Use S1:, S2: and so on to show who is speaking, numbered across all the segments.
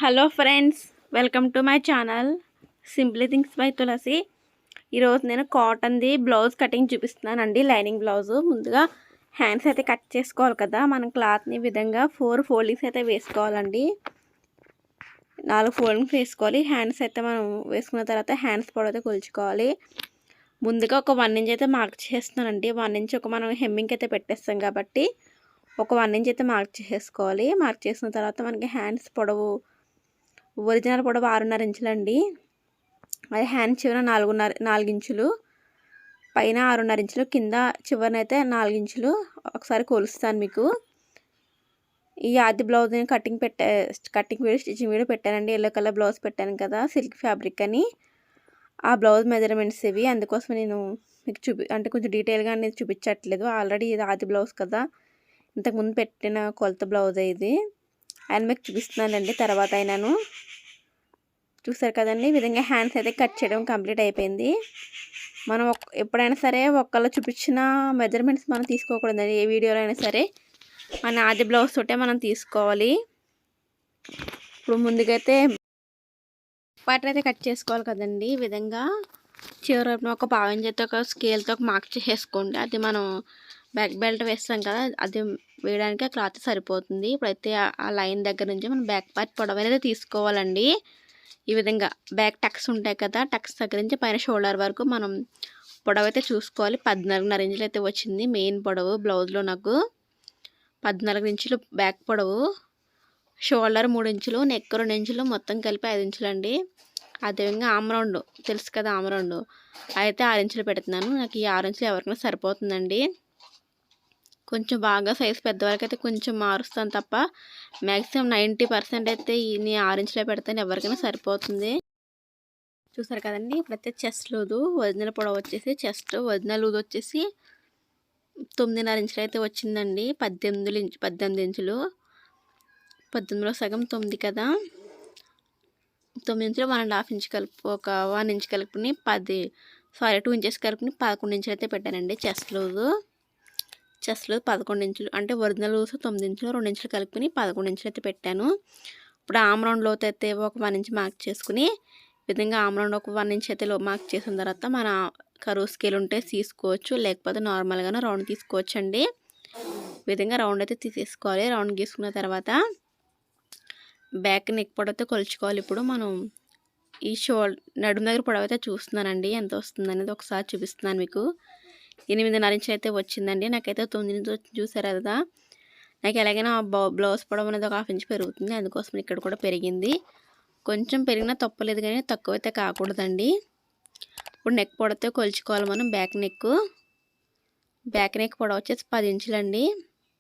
S1: Hello friends, welcome to my channel simply things by Tulasi. ఈరోజు నేను కాటన్ది బ్లౌజ్ కటింగ్ చూపిస్తున్నానండి. లైనింగ్ బ్లౌజు ముందుగా హ్యాండ్స్ అయితే కట్ చేసుకోవాలి కదా. మనం క్లాత్ని విధంగా 4 ఫోల్డింగ్స్ అయితే వేసుకోవాలండి. 4 ఫోల్డింగ్స్ వేసుకోవాలి. హ్యాండ్స్ అయితే మనం వేసుకున్న తర్వాత హ్యాండ్స్ పొడవు అయితే కొలుచుకోవాలి. ముందుగా ఒక 1 ఇంచ్ అయితే మార్క్ చేస్తున్నానండి. 1 ఇంచ్ మనం హెమ్మింగ్ అయితే పెట్టేస్తాం కాబట్టి ఒక 1 ఇంచ్ అయితే మార్క్ చేసుకోవాలి. మార్క్ చేసిన తర్వాత మనకి హ్యాండ్స్ పొడవు ఒరిజినల్ పొడవు 6.5 ఇంచులండి. అది హ్యాండ్ చివర 4 ఇంచులు, పైన 6.5 ఇంచులు, కింద చివరనైతే 4 ఇంచులు. ఒకసారి కొలుస్తాను మీకు. ఈ ఆది blouse cutting video, stitching video పెట్టానండి. ఎల్లో కలర్ బ్లౌజ్ పెట్టాను కదా, సిల్క్ ఫ్యాబ్రిక్ అని. ఆ బ్లౌజ్ మెజర్మెంట్స్ ఇవి. అందుకోసం నేను మీకు అంటే కొంచెం డీటెయిల్గా అనేది చూపించట్లేదు. ఆల్రెడీ ఇది ఆది బ్లౌజ్ కదా, ఇంతకుముందు పెట్టిన కొలత బ్లౌజ్ ఇది. అండ్ మీకు చూపిస్తున్నానండి తర్వాత అయినాను. చూసారు కదండి, ఈ విధంగా హ్యాండ్స్ అయితే కట్ చేయడం కంప్లీట్ అయిపోయింది. మనం ఎప్పుడైనా సరే ఒక్కళ్ళు చూపించిన మెజర్మెంట్స్ మనం తీసుకోకూడదండి. ఏ వీడియోలో అయినా సరే మన ఆది బ్లౌజ్ తోటే మనం తీసుకోవాలి. ఇప్పుడు ముందుకైతే పార్ట్ అయితే కట్ చేసుకోవాలి కదండి. ఈ విధంగా చివరి ఒక పావించేతో ఒక స్కేల్తో ఒక మార్క్ చేసుకోండి. అది మనం బ్యాక్ బెల్ట్ వేస్తాం కదా, అది వేయడానికి ఆ క్లాత్ సరిపోతుంది. ఇప్పుడైతే ఆ లైన్ దగ్గర నుంచి మనం బ్యాక్ పార్ట్ పొడవు అనేది తీసుకోవాలండి. ఈ విధంగా బ్యాక్ టక్స్ ఉంటాయి కదా, టక్స్ దగ్గర నుంచి పైన షోల్డర్ వరకు మనం పొడవు అయితే చూసుకోవాలి. 14.5 ఇంచులు అయితే వచ్చింది మెయిన్ పొడవు బ్లౌజ్లో. నాకు 14 ఇంచులు బ్యాక్ పొడవు, షోల్డర్ 3 ఇంచులు, నెక్ 2 ఇంచులు, మొత్తం కలిపి 5 ఇంచులు అండి. అదేవిధంగా ఆమ్రౌండ్ తెలుసు కదా, ఆమ్రౌండ్ అయితే 6 ఇంచులు పెడుతున్నాను. నాకు ఈ 6 ఇంచులు ఎవరికైనా సరిపోతుందండి. కొంచెం బాగా సైజు పెద్దవాళ్ళకి అయితే కొంచెం మారుస్తాను తప్ప మ్యాక్సిమం 90% అయితే ఈ 6 ఇంచులే పెడతాను, ఎవరికైనా సరిపోతుంది. చూసారు కదండి, ఇప్పుడైతే చెస్ట్ లూదు ఒరిజినల్ పొడవు వచ్చేసి, చెస్ట్ ఒరిజినల్ లూదు వచ్చేసి 9.5 ఇంచులు అయితే వచ్చిందండి. 18 ఇంచులు, 18లో సగం 9 కదా, 9 ఇంచులు 1.5 ఇంచ్ కలుపు, ఒక 1 ఇంచ్ కలుపుని 2 ఇంచెస్ కలుపుని 11 ఇంచులు అయితే పెట్టానండి. చెస్ట్ లూదు 11 ఇంచులు, అంటే ఒరిజినల్ లూజ్ 9 ఇంచులు, 2 ఇంచులు కలుపుకొని 11 ఇంచులు అయితే పెట్టాను. ఇప్పుడు ఆమ్ రౌండ్ లోతు అయితే ఒక 1 ఇంచ్ మార్క్ చేసుకుని, విధంగా ఆమ్ రౌండ్ ఒక 1 ఇంచ్ అయితే మార్క్ చేసిన తర్వాత మన కరువు స్కేల్ ఉంటే తీసుకోవచ్చు, లేకపోతే నార్మల్గానే రౌండ్ తీసుకోవచ్చు అండి. విధంగా రౌండ్ అయితే తీసేసుకోవాలి. రౌండ్ గీసుకున్న తర్వాత బ్యాక్ నెక్ పొడవు అయితే కొలుచుకోవాలి. ఇప్పుడు మనం ఈ నడుము దగ్గర పొడవు అయితే చూస్తున్నానండి, ఎంత వస్తుంది అనేది ఒకసారి చూపిస్తున్నాను మీకు. 8.5 ఇంచులు అయితే వచ్చిందండి. నాకైతే 9 ఇంచులు చూసారు కదా. నాకు ఎలాగైనా బ్లౌజ్ పొడవు అనేది ఒక 1/2 ఇంచ్ పెరుగుతుంది, అందుకోసం ఇక్కడ కూడా పెరిగింది. కొంచెం పెరిగినా తప్పలేదు, కానీ తక్కువ అయితే కాకూడదండి. ఇప్పుడు నెక్ పొడవుతో కొలుచుకోవాలి మనం. బ్యాక్ నెక్ పొడవు వచ్చేసి 10 ఇంచులండి.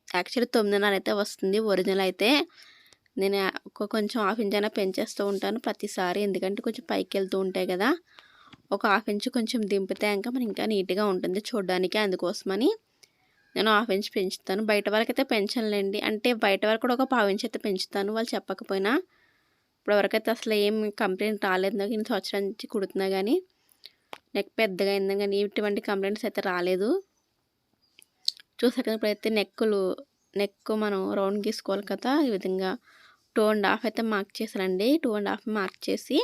S1: యాక్చువల్లీ 9.5 అయితే వస్తుంది ఒరిజినల్ అయితే. నేను కొంచెం 1/2 ఇంచ్ అయినా పెంచేస్తూ ఉంటాను ప్రతిసారి, ఎందుకంటే కొంచెం పైకి వెళ్తూ ఉంటాయి కదా. ఒక 1/2 ఇంచ్ కొంచెం దింపితే ఇంకా మనకి ఇంకా నీట్గా ఉంటుంది చూడడానికి, అందుకోసమని నేను 1/2 ఇంచ్ పెంచుతాను. బయట వరకైతే పెంచనులేండి, అంటే బయట వరకు కూడా ఒక 1/2 ఇంచ్ అయితే పెంచుతాను, వాళ్ళు చెప్పకపోయినా. ఇప్పుడు వరకైతే అసలు ఏం కంప్లైంట్ రాలేదు నాకు. నేను సంవత్సరం నుంచి కుడుతున్నా కానీ నెక్ పెద్దగా అయిందని కానీ ఇటువంటి కంప్లైంట్స్ అయితే రాలేదు. చూసాక ఇప్పుడైతే నెక్ మనం రౌండ్ గీసుకోవాలి కదా. ఈ విధంగా 2.5 అయితే మార్క్ చేశానండి. 2.5 మార్క్ చేసి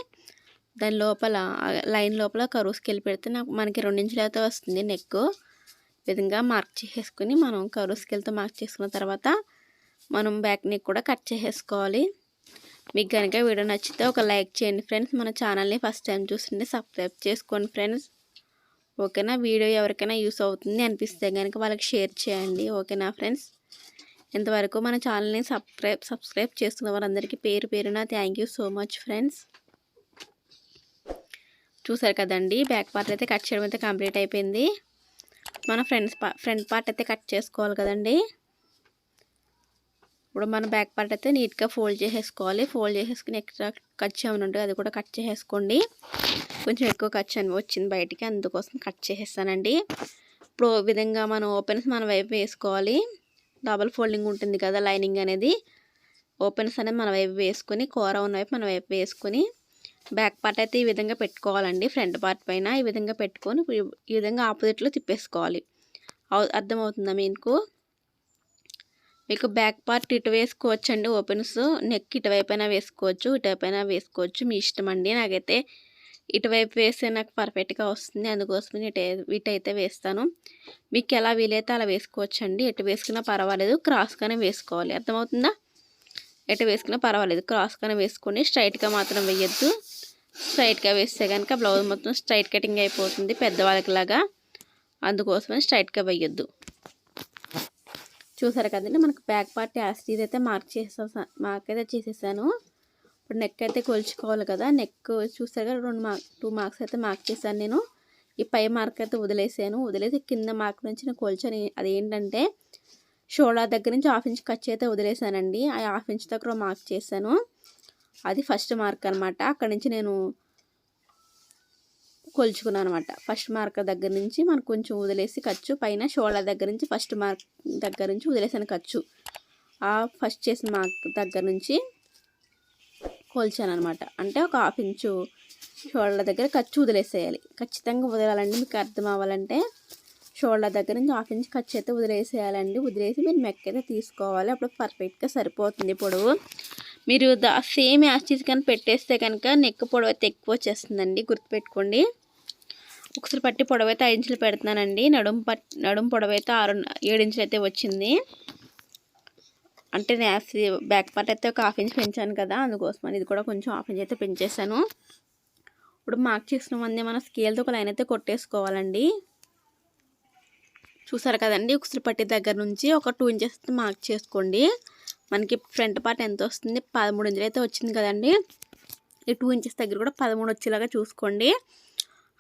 S1: దాని లోపల లైన్ లోపల కరువు స్కేల్ పెడితే మనకి 2 ఇంచులు అయితే వస్తుంది నెక్. విధంగా మార్క్ చేసేసుకుని మనం కరువు స్కేల్తో మార్క్ చేసుకున్న తర్వాత మనం బ్యాక్ నెక్ కూడా కట్ చేసేసుకోవాలి. మీకు కనుక వీడియో నచ్చితే ఒక లైక్ చేయండి ఫ్రెండ్స్. మన ఛానల్ని ఫస్ట్ టైం చూస్తుంటే సబ్స్క్రైబ్ చేసుకోండి ఫ్రెండ్స్. ఓకేనా, వీడియో ఎవరికైనా యూస్ అవుతుంది అనిపిస్తే కనుక వాళ్ళకి షేర్ చేయండి. ఓకేనా ఫ్రెండ్స్, ఇంతవరకు మన ఛానల్ని సబ్స్క్రైబ్ చేసుకున్న వారందరికీ పేరున thank you so much friends. చూసారు కదండి, బ్యాక్ పార్ట్ అయితే కట్ చేయడం అయితే కంప్లీట్ అయిపోయింది. మన ఫ్రంట్ పార్ట్ అయితే కట్ చేసుకోవాలి కదండి. ఇప్పుడు మన బ్యాక్ పార్ట్ అయితే నీట్గా ఫోల్డ్ చేసేసుకోవాలి. ఫోల్డ్ చేసేసుకుని ఎక్స్ట్రా ఖర్చు ఏమైనా ఉంటుంది అది కూడా కట్ చేసేసుకోండి. కొంచెం ఎక్కువ ఖర్చు అని వచ్చింది బయటికి, అందుకోసం కట్ చేసేస్తానండి. ఇప్పుడు ఈ విధంగా మనం ఓపెన్స్ మన వైపు వేసుకోవాలి. డబల్ ఫోల్డింగ్ ఉంటుంది కదా లైనింగ్ అనేది, ఓపెన్స్ అనేది మన వైపు వేసుకొని, కూర ఉన్న వైపు మన వైపు వేసుకొని బ్యాక్ పార్ట్ అయితే ఈ విధంగా పెట్టుకోవాలండి. ఫ్రంట్ పార్ట్ పైన ఈ విధంగా పెట్టుకొని ఈ విధంగా ఆపోజిట్లో తిప్పేసుకోవాలి. అర్థమవుతుందా మీకు? మీకు బ్యాక్ పార్ట్ ఇటు వేసుకోవచ్చండి ఓపెన్స్. నెక్ ఇటువైపైనా వేసుకోవచ్చు, ఇటువైపైనా వేసుకోవచ్చు, మీ ఇష్టం అండి. నాకైతే ఇటువైపు వేస్తే నాకు పర్ఫెక్ట్గా వస్తుంది, అందుకోసం ఇటైతే వేస్తాను. మీకు ఎలా వీలైతే అలా వేసుకోవచ్చండి. ఎటు వేసుకున్నా పర్వాలేదు, క్రాస్గానే వేసుకోవాలి. అర్థమవుతుందా? ఎటు వేసుకున్నా పర్వాలేదు, క్రాస్గానే వేసుకొని స్ట్రైట్గా మాత్రం వేయద్దు. స్ట్రైట్గా వేస్తే కనుక బ్లౌజ్ మొత్తం స్ట్రైట్ కటింగ్ అయిపోతుంది పెద్దవాళ్ళకి లాగా, అందుకోసమని స్ట్రైట్గా వేయొద్దు. చూసారు కదండి, మనకు బ్యాక్ పార్ట్ యాసిడ్ అయితే మార్క్ అయితే చేసేసాను. ఇప్పుడు నెక్ అయితే కొలుచుకోవాలి కదా. నెక్ చూసారు కదా, 2 మార్క్స్ అయితే మార్క్ చేశాను నేను. ఈ పై మార్క్ అయితే వదిలేసి కింద మార్క్ నుంచి నేను కొలిచాను. అదేంటంటే షోల్డర్ దగ్గర నుంచి 1/2 ఇంచ్ ఖర్చు అయితే వదిలేసానండి. ఆ 1/2 ఇంచ్ దగ్గర మార్క్ చేశాను. అది ఫస్ట్ మార్క్ అనమాట. అక్కడ నుంచి నేను కొలుచుకున్నాను అనమాట. ఫస్ట్ మార్క్ దగ్గర నుంచి మనకు కొంచెం వదిలేసి ఖర్చు పైన షోల్డర్ దగ్గర నుంచి ఫస్ట్ మార్క్ దగ్గర నుంచి వదిలేసాను ఖర్చు. ఆ ఫస్ట్ చేసిన మార్క్ దగ్గర నుంచి కొలిచాను అనమాట. అంటే ఒక 1/2 ఇంచు షోల్డర్ దగ్గర ఖర్చు వదిలేసేయాలి. ఖచ్చితంగా వదలాలండి. మీకు అర్థం అవ్వాలంటే షోల్డర్ దగ్గర నుంచి 1/2 ఇంచ్ ఖర్చు అయితే వదిలేసేయాలండి. వదిలేసి మీరు మెక్ అయితే తీసుకోవాలి. అప్పుడు పర్ఫెక్ట్గా సరిపోతుంది పొడవు. మీరు సేమ్ యాస్టీస్ కానీ పెట్టేస్తే కనుక నెక్ పొడవు అయితే ఎక్కువ వచ్చేస్తుందండి, గుర్తుపెట్టుకోండి. ఉక్సులు పట్టి పొడవు అయితే 5 ఇంచులు పెడుతున్నానండి. నడుం పొడవు అయితే 7 ఇంచులు అయితే వచ్చింది. అంటే నేను బ్యాక్ పార్ట్ అయితే ఒక 1/2 ఇంచ్ పెంచాను కదా, అందుకోసం ఇది కూడా కొంచెం 1/2 ఇంచ్ అయితే పెంచేసాను. ఇప్పుడు మార్క్ చేసిన మంది మన స్కేల్తో ఒక లైన్ అయితే కొట్టేసుకోవాలండి. చూసారు కదండి, ఉక్సులు పట్టి దగ్గర నుంచి ఒక 2 ఇంచెస్ మార్క్ చేసుకోండి. మనకి ఫ్రంట్ పార్ట్ ఎంత వస్తుంది, 13 ఇంచులు అయితే వచ్చింది కదండి. ఈ 2 ఇంచెస్ దగ్గర కూడా 13 వచ్చేలాగా చూసుకోండి.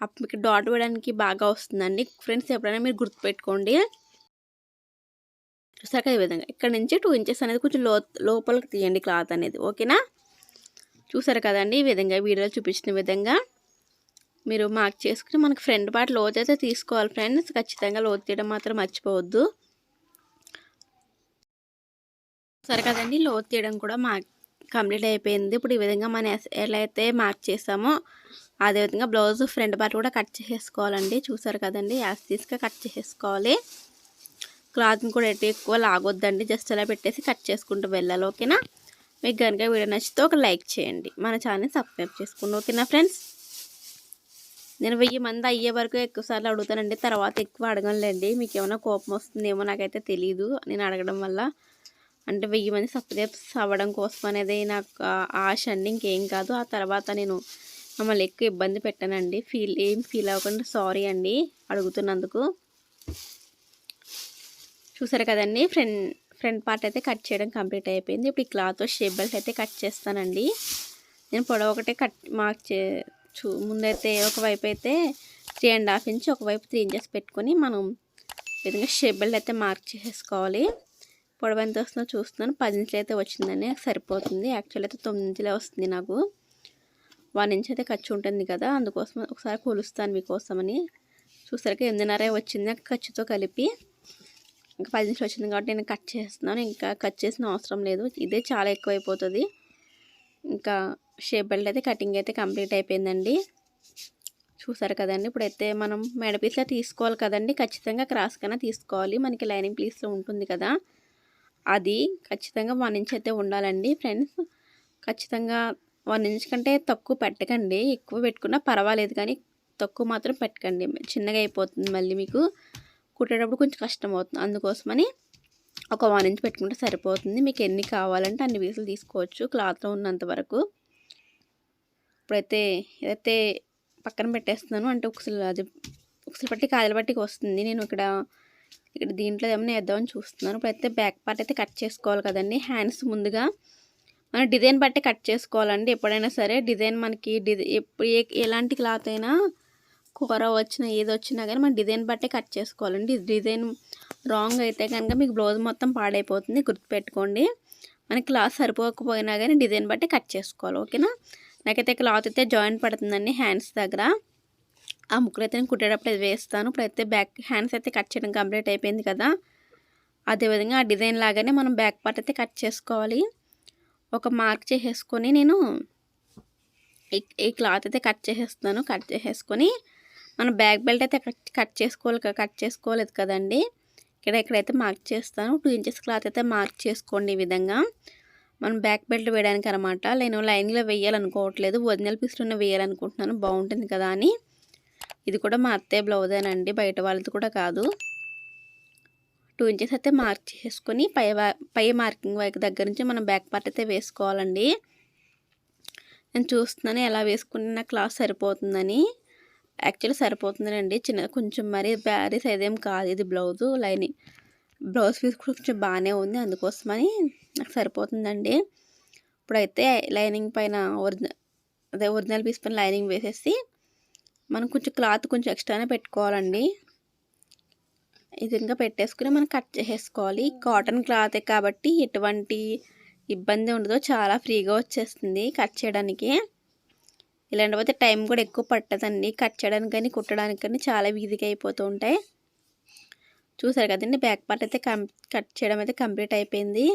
S1: అప్పుడు మీకు డాట్ వేయడానికి బాగా వస్తుందండి ఫ్రెండ్స్. ఎప్పుడైనా మీరు గుర్తుపెట్టుకోండి. చూసాక ఈ విధంగా ఇక్కడ నుంచి 2 ఇంచెస్ అనేది కొంచెం లోపలికి తీయండి క్లాత్ అనేది, ఓకేనా? చూసారు కదండి, ఈ విధంగా వీడియోలో చూపించిన విధంగా మీరు మార్క్ చేసుకుని మనకి ఫ్రంట్ పార్ట్ లోతు అయితే తీసుకోవాలి ఫ్రెండ్స్. ఖచ్చితంగా లోతు తీయడం మాత్రం మర్చిపోవద్దు. సరే కదండి, లోతు తీయడం కూడా కంప్లీట్ అయిపోయింది. ఇప్పుడు ఈ విధంగా మనం ఎలా అయితే మార్క్ చేసామో అదేవిధంగా బ్లౌజ్ ఫ్రంట్ పార్ట్ కూడా కట్ చేసేసుకోవాలండి. చూసారు కదండి, యాస్టీస్గా కట్ చేసేసుకోవాలి. క్లాత్ని కూడా ఎక్కువ లాగొద్దండి, జస్ట్ అలా పెట్టేసి కట్ చేసుకుంటూ వెళ్ళాలి, ఓకేనా? మీకు కనుక వీడియో నచ్చితే ఒక లైక్ చేయండి, మన ఛానల్ సబ్స్క్రైబ్ చేసుకోండి, ఓకేనా ఫ్రెండ్స్? నేను 1000 మంది అయ్యే వరకు ఎక్కువసార్లు అడుగుతానండి, తర్వాత ఎక్కువ అడగనులేండి. మీకు ఏమైనా కోపం వస్తుందేమో నాకైతే తెలీదు నేను అడగడం వల్ల. అంటే 1000 మంది సబ్స్క్రైబ్స్ అవ్వడం కోసం అనేది నాకు ఆశ అండి, ఇంకేం కాదు. ఆ తర్వాత నేను మమ్మల్ని ఎక్కువ ఇబ్బంది పెట్టానండి. ఏం ఫీల్ అవ్వకుండా సారీ అండి అడుగుతున్నందుకు. చూసారు కదండి, ఫ్రంట్ పార్ట్ అయితే కట్ చేయడం కంప్లీట్ అయిపోయింది. ఇప్పుడు ఈ క్లాత్ షేప్ బెల్ట్ అయితే కట్ చేస్తానండి. నేను పొడవు ఒకటే మార్క్ ముందైతే ఒకవైపు అయితే 3.5 ఇంచ్, ఒకవైపు 3 ఇంచెస్ పెట్టుకొని మనం విధంగా షేప్ బెల్ట్ అయితే మార్క్ చేసేసుకోవాలి. పొడవు ఎంత వస్తుందో చూస్తున్నాను, 10 ఇంచులు అయితే వచ్చిందని సరిపోతుంది. యాక్చువల్ అయితే 9 ఇంచులే వస్తుంది నాకు. 1 ఇంచ్ అయితే ఖర్చు ఉంటుంది కదా, అందుకోసం ఒకసారి కొలుస్తాను మీకోసమని. చూసరికి 8.5 వచ్చింది ఖర్చుతో కలిపి. ఇంకా 10 ఇంచులు వచ్చింది కాబట్టి నేను కట్ చేస్తున్నాను. ఇంకా కట్ చేసిన అవసరం లేదు, ఇదే చాలా ఎక్కువైపోతుంది. ఇంకా షేప్ బెల్ట్ అయితే కటింగ్ అయితే కంప్లీట్ అయిపోయిందండి. చూసారు కదండి, ఇప్పుడైతే మనం మెడ పీస్లో తీసుకోవాలి కదండి, ఖచ్చితంగా క్రాస్ కన్నా తీసుకోవాలి. మనకి లైనింగ్ పీస్లో ఉంటుంది కదా, అది ఖచ్చితంగా 1 ఇంచ్ అయితే ఉండాలండి ఫ్రెండ్స్. ఖచ్చితంగా 1 ఇంచ్ కంటే తక్కువ పెట్టకండి. ఎక్కువ పెట్టుకున్నా పర్వాలేదు కానీ తక్కువ మాత్రం పెట్టకండి, చిన్నగా అయిపోతుంది. మళ్ళీ మీకు కుట్టేటప్పుడు కొంచెం కష్టం అవుతుంది. అందుకోసమని ఒక 1 ఇంచ్ పెట్టుకుంటే సరిపోతుంది. మీకు ఎన్ని కావాలంటే అన్ని పీసులు తీసుకోవచ్చు క్లాత్లో ఉన్నంత వరకు. ఇప్పుడైతే ఏదైతే పక్కన పెట్టేస్తున్నాను, అంటే ఉక్సులు పట్టి కాజల పట్టికి వస్తుంది. నేను ఇక్కడ దీంట్లో ఏమైనా వేద్దామని చూస్తున్నాను. ఇప్పుడైతే బ్యాక్ పార్ట్ అయితే కట్ చేసుకోవాలి కదండి. హ్యాండ్స్ ముందుగా మనం డిజైన్ బట్టి కట్ చేసుకోవాలండి. ఎప్పుడైనా సరే డిజైన్ మనకి ఎలాంటి క్లాత్ అయినా కూర వచ్చినా ఏది వచ్చినా కానీ మనం డిజైన్ బట్టి కట్ చేసుకోవాలండి. డిజైన్ రాంగ్ అయితే కనుక మీకు బ్లౌజ్ మొత్తం పాడైపోతుంది, గుర్తుపెట్టుకోండి. మనకి క్లాత్ సరిపోకపోయినా కానీ డిజైన్ బట్టి కట్ చేసుకోవాలి, ఓకేనా? నాకైతే క్లాత్ అయితే జాయింట్ పడుతుందండి హ్యాండ్స్ దగ్గర. ఆ ముక్కలు అయితే నేను కుట్టేటప్పుడు అది వేస్తాను. ఇప్పుడైతే బ్యాక్ హ్యాండ్స్ అయితే కట్ చేయడం కంప్లీట్ అయిపోయింది కదా, అదేవిధంగా ఆ డిజైన్ లాగానే మనం బ్యాక్ పార్ట్ అయితే కట్ చేసుకోవాలి. ఒక మార్క్ చేసేసుకొని నేను ఈ క్లాత్ అయితే కట్ చేసేస్తున్నాను. కట్ చేసేసుకొని మనం బ్యాక్ బెల్ట్ అయితే కట్ చేసుకోలేదు కదండి. ఎక్కడైతే మార్క్ చేస్తాను 2 ఇంచెస్ క్లాత్ అయితే మార్క్ చేసుకోండి. ఈ విధంగా మనం బ్యాక్ బెల్ట్ వేయడానికి అనమాట. నేను లైనింగ్లో వేయాలనుకోవట్లేదు, ఒరిజినల్ పీస్లోనే వేయాలనుకుంటున్నాను, బాగుంటుంది కదా అని. ఇది కూడా మా అత్తయ్య బ్లౌజేనండి, బయట వాళ్ళది కూడా కాదు. 2 ఇంచెస్ అయితే మార్క్ చేసుకొని పై మార్కింగ్ వైపు దగ్గర నుంచి మనం బ్యాక్ పార్ట్ అయితే వేసుకోవాలండి. నేను చూస్తున్నాను ఎలా వేసుకుంటే నా క్లాత్ సరిపోతుందని. యాక్చువల్లీ సరిపోతుందండి, చిన్న కొంచెం మరి బ్యారీ సైజ్ ఏం కాదు ఇది బ్లౌజ్ పీస్ కొంచెం బాగానే ఉంది, అందుకోసమని నాకు సరిపోతుందండి. ఇప్పుడైతే లైనింగ్ పైన ఒరిజినల్ పీస్ పైన లైనింగ్ వేసేసి మనం కొంచెం క్లాత్ కొంచెం ఎక్స్ట్రానే పెట్టుకోవాలండి. ఈ విధంగా పెట్టేసుకుని మనం కట్ చేసేసుకోవాలి. కాటన్ క్లాతే కాబట్టి ఎటువంటి ఇబ్బంది ఉండదు, చాలా ఫ్రీగా వచ్చేస్తుంది కట్ చేయడానికి. ఇలాంటివైతే టైం కూడా ఎక్కువ పట్టదండి, కట్ చేయడానికి కానీ కుట్టడానికి కానీ చాలా ఈజీగా అయిపోతూ ఉంటాయి. చూసారు కదండి, బ్యాక్ పార్ట్ అయితే కట్ చేయడం అయితే కంప్లీట్ అయిపోయింది.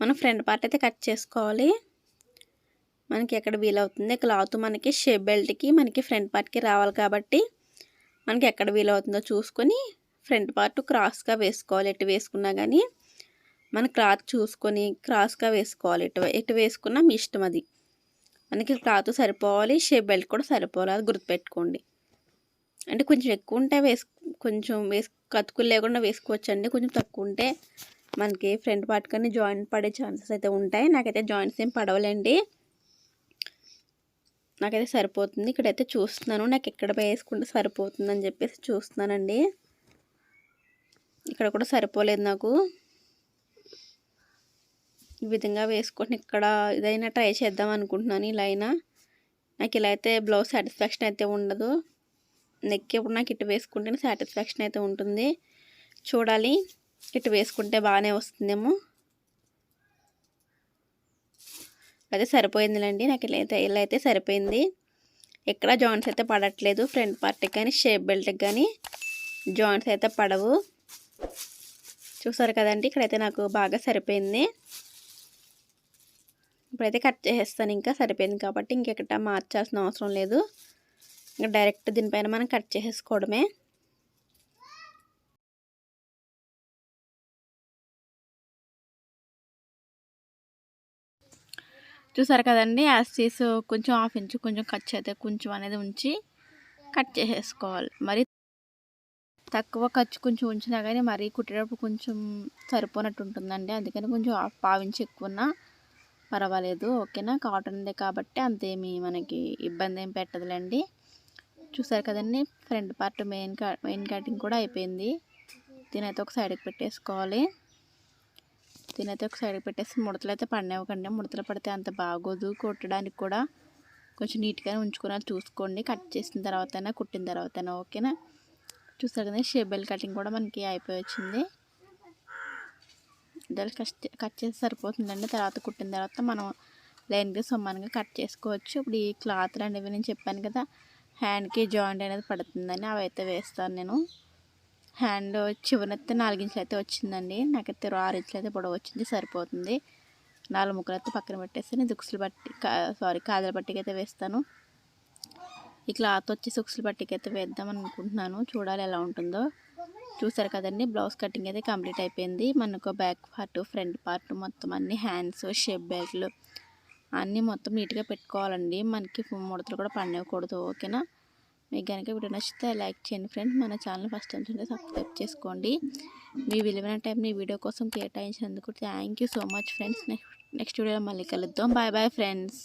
S1: మనం ఫ్రంట్ పార్ట్ అయితే కట్ చేసుకోవాలి. మనకి ఎక్కడ వీలవుతుంది క్లాత్ మనకి షేప్ బెల్ట్కి మనకి ఫ్రంట్ పార్ట్కి రావాలి కాబట్టి మనకి ఎక్కడ వీలవుతుందో చూసుకొని ఫ్రంట్ పార్ట్ క్రాస్గా వేసుకోవాలి. ఎటు వేసుకున్నా కానీ మన క్లాత్ చూసుకొని క్రాస్గా వేసుకోవాలి. ఎటు వేసుకున్నా మీ ఇష్టం, అది మనకి క్లాత్ సరిపోవాలి, షేప్ బెల్ట్ కూడా సరిపోవాలి, అది గుర్తుపెట్టుకోండి. అంటే కొంచెం ఎక్కువ ఉంటే కొంచెం కతుకులు లేకుండా వేసుకోవచ్చండి. కొంచెం తక్కువ ఉంటే మనకి ఫ్రంట్ పార్ట్ కానీ జాయింట్ పడే ఛాన్సెస్ అయితే ఉంటాయి. నాకైతే జాయింట్స్ ఏం పడవలేండి, నాకైతే సరిపోతుంది. ఇక్కడైతే చూస్తున్నాను నాకు ఎక్కడ వేసుకుంటే సరిపోతుందని చెప్పేసి చూస్తున్నానండి. ఇక్కడ కూడా సరిపోలేదు నాకు. ఈ విధంగా వేసుకొని ఇక్కడ ఇదైనా ట్రై చేద్దాం అనుకుంటున్నాను. ఇలా అయినా నాకు ఇలా అయితే బ్లౌజ్ సాటిస్ఫాక్షన్ అయితే ఉండదు. నెక్ ఎప్పుడు నాకు ఇటు వేసుకుంటేనే సాటిస్ఫాక్షన్ అయితే ఉంటుంది. చూడాలి, ఇటు వేసుకుంటే బాగానే వస్తుందేమో. అయితే సరిపోయిందిలేండి, నాకు ఇలా అయితే సరిపోయింది. ఎక్కడ జాయింట్స్ అయితే పడట్లేదు, ఫ్రంట్ పార్ట్కి కానీ షేప్ బెల్ట్కి కానీ జాయింట్స్ అయితే పడవు. చూసారు కదండి, ఇక్కడైతే నాకు బాగా సరిపోయింది. ఇప్పుడైతే కట్ చేసేస్తాను, ఇంకా సరిపోయింది కాబట్టి ఇంకెక్కడ మార్చాల్సిన అవసరం లేదు. ఇంకా డైరెక్ట్ దీనిపైన మనం కట్ చేసేసుకోవడమే. చూసారు కదండి, యాస్టీస్ కొంచెం 1/2 ఇంచు కొంచెం ఖర్చు అయితే కొంచెం అనేది ఉంచి కట్ చేసేసుకోవాలి. మరి తక్కువ ఖర్చు కొంచెం ఉంచినా కానీ మరీ కుట్టేటప్పుడు కొంచెం సరిపోనట్టు ఉంటుందండి. అందుకని కొంచెం 1/2 ఇంచు ఎక్కువ ఉన్నా పర్వాలేదు, ఓకేనా. కాటన్దే కాబట్టి అంతేమీ మనకి ఇబ్బంది ఏం పెట్టదులేండి. చూసారు కదండి, ఫ్రంట్ పార్ట్ మెయిన్ కటింగ్ కూడా అయిపోయింది. దీనైతే ఒక సైడ్కి పెట్టేసుకోవాలి. దీనైతే ఒక సైడ్కి పెట్టేసి ముడతలు అయితే పడినవ్వకండి, ముడతలు పడితే అంత బాగోదు. కుట్టడానికి కూడా కొంచెం నీట్గానే ఉంచుకుని చూసుకోండి, కట్ చేసిన తర్వాతైనా కుట్టిన తర్వాతైనా, ఓకేనా. చూసారు కదా, షేప్ బెల్ట్ కటింగ్ కూడా మనకి అయిపోయి వచ్చింది. దాన్ని కట్ చేసి సరిపోతుందండి. తర్వాత కుట్టిన తర్వాత మనం లైన్గా సమానంగా కట్ చేసుకోవచ్చు. ఇప్పుడు ఈ క్లాత్లు అనేవి నేను చెప్పాను కదా, హ్యాండ్కి జాయింట్ అనేది పడుతుందని అవి అయితే వేస్తాను నేను. హ్యాండ్ చివరైతే 4 ఇంచులు అయితే వచ్చిందండి, నాకైతే 6 ఇంచులు అయితే పొడవు వచ్చింది, సరిపోతుంది. 4 ముక్కలు అయితే పక్కన పెట్టేసి నేను దుక్సులు బట్టి కాజల పట్టికి అయితే వేస్తాను. ఈ క్లాత్ వచ్చేసి ఉక్సులు పట్టికి అయితే వేద్దాం అనుకుంటున్నాను, చూడాలి ఎలా ఉంటుందో. చూసారు కదండి, బ్లౌజ్ కటింగ్ అయితే కంప్లీట్ అయిపోయింది. మనకు బ్యాక్ పార్ట్ ఫ్రంట్ పార్ట్ మొత్తం అన్ని హ్యాండ్స్ షేప్ బెల్ట్లు అన్నీ మొత్తం నీట్గా పెట్టుకోవాలండి. మనకి ముడతలు కూడా పడనివ్వకూడదు, ఓకేనా. మీకు కనుక వీడియో నచ్చితే లైక్ చేయండి ఫ్రెండ్స్. మన ఛానల్ ఫస్ట్ టైం చూస్తే సబ్స్క్రైబ్ చేసుకోండి. మీ విలువైన టైంని వీడియో కోసం కేటాయించినందుకు thank you so much friends. నెక్స్ట్ వీడియోలో మళ్ళీ కలుద్దాం. Bye bye friends.